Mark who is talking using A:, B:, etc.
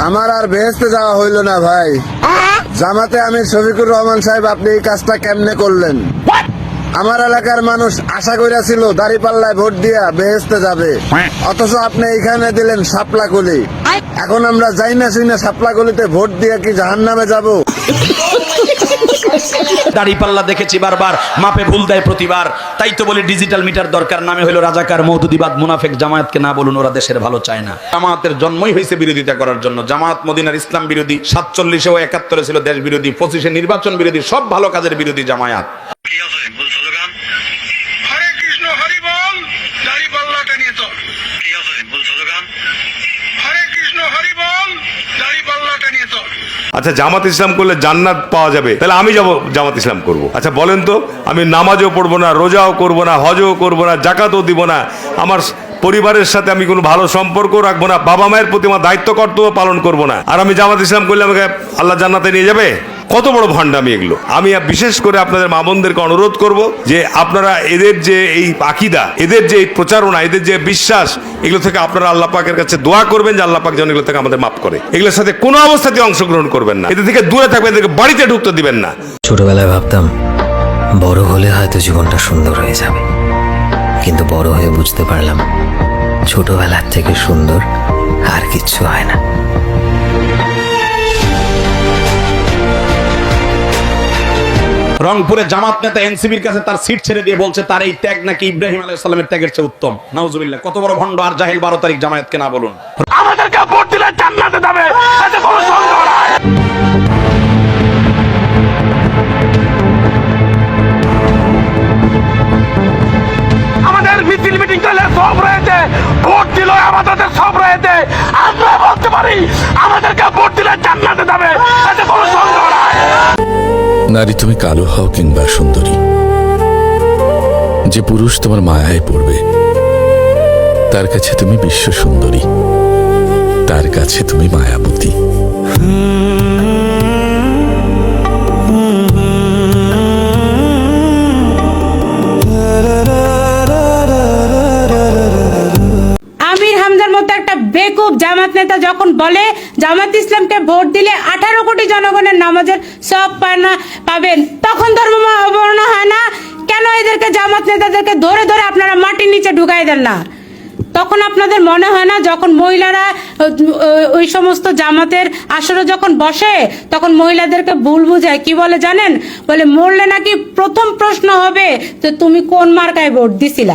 A: আমার আর বেহেস্তে যাওয়া হইল না ভাই। জামাতে আমি শফিকুর রহমান সাহেব, আপনি এই কাজটা কেমনে করলেন? আমার এলাকার মানুষ আশা করেছিল দাঁড়িপাল্লায় ভোট দিয়া বেহেস্তে যাবে, অথচ আপনি এখানে দিলেন শাপলাকলি। এখন আমরা যাই না শুই না শাপলাকলিতে ভোট দিয়ে কি জাহান্নামে যাব?
B: দাঁড়িপাল্লা দেখেছি বারবার, মাপে ভুল দেয় প্রতিবার। তাই তো বলি ডিজিটাল মিটার দরকার। নামে হলো রাজাকার, মওদুদিবাদ, মুনাফিক। জামায়াতকে না বলুন, ওরা দেশের ভালো চায় না। জামায়াতের জন্মই হয়েছে বিরোধিতা করার জন্য। জামায়াত মদিনার ইসলাম বিরোধী, 47 ও 71 ছিল দেশ বিরোধী, 25 নির্বাচন বিরোধী, সব ভালো কাজের বিরোধী জামায়াত।
C: হরে কৃষ্ণ হরি বল, দাড়িপাল্লাটা নিয়ে চল। হরে কৃষ্ণ হরি বল, দাড়িপাল্লাটা নিয়ে চল।
D: আচ্ছা, জামাত ইসলাম করলে জান্নাত পাওয়া যাবে, তাহলে আমি যাব জামাত ইসলাম করব। আচ্ছা বলেন তো, আমি নামাজও পড়বো না, রোজাও করব না, হজও করব না, জাকাতও দিব না, আমার পরিবারের সাথে আমি কোনো ভালো সম্পর্ক রাখবো না, বাবা মায়ের প্রতি আমার দায়িত্ব কর্তব্য পালন করব না, আর আমি জামাত ইসলাম করলে আমাকে আল্লাহ জান্নাতে নিয়ে যাবে? কত বড় ভণ্ডামি এগুলো! আমি বিশেষ করে আপনাদের মা বোনদেরকে অনুরোধ করব যে আপনারা এদের যে এই আকীদা, এদের যে এই প্রচারণা, এদের যে বিশ্বাস, এগুলো থেকে আপনারা আল্লাহ পাকের কাছে দোয়া করবেন যে আল্লাহ পাক যেন এগুলো থেকে আমাদের মাফ করে। এগুলোর সাথে কোনো অবস্থাতে অংশগ্রহণ করবেন না, এদের থেকে দূরে থাকবেন, এদেরকে বাড়িতে ঢুকতে দিবেন না।
E: ছোটবেলায় ভাবতাম বড় হলে হয়তো জীবনটা সুন্দর হয়ে যাবে, কিন্তু বড় হয়ে বুঝতে পারলাম ছোটবেলার থেকে সুন্দর আর কিচ্ছু হয় না।
B: রংপুরে জামাত নেতা এনসিবির কাছে তার সিট ছেড়ে দিয়ে বলছে তার এই ত্যাগ নাকি ইব্রাহিম আলাইহিস সালামের ত্যাগের চেয়ে উত্তম। নাউজুবিল্লাহ! কত বড় ভণ্ড আর জাহেল 12 তারিখ জামায়াতকে না বলুন।
C: আমাদেরকে ভোট দিলে জান্নাতে যাবে, এতে কোনো সন্দেহ নাই। আমাদের মিছিল মিটিং করলে সব রয়েছে, ভোট দিল আমাদের সব রয়েছে। আমরা বলতে পারি আমাদেরকে ভোট দিলে জান্নাতে যাবে, এতে কোনো সন্দেহ নাই।
F: নারী, তুমি কালো হও কিংবা সুন্দরী, যে পুরুষ তোমার মায়ায় পড়বে তার কাছে তুমি বিশ্ব সুন্দরী, তার কাছে তুমি মায়াবতী।
G: আমির হামজার মতো একটা বেকুব জামাত নেতা যখন বলে জামাত ইসলামকে ভোট দিলে 18 কোটি জনগণের নামাজের সব পাবেন, তখন ধর্ম অবমাননা হয় না কেন? এদেরকে জামাত নেতাদেরকে ধরে ধরে আপনারা মাটির নিচে ঢুকাই দেন না? তখন আপনাদের মনে হয় না যখন মহিলারা ওই সমস্ত জামাতের আসরে যখন বসে তখন মহিলাদেরকে ভুল বুঝায়? কি বলে জানেন? বলে মরলে নাকি প্রথম প্রশ্ন হবে যে তুমি কোন মার্কায় ভোট দিছিলা।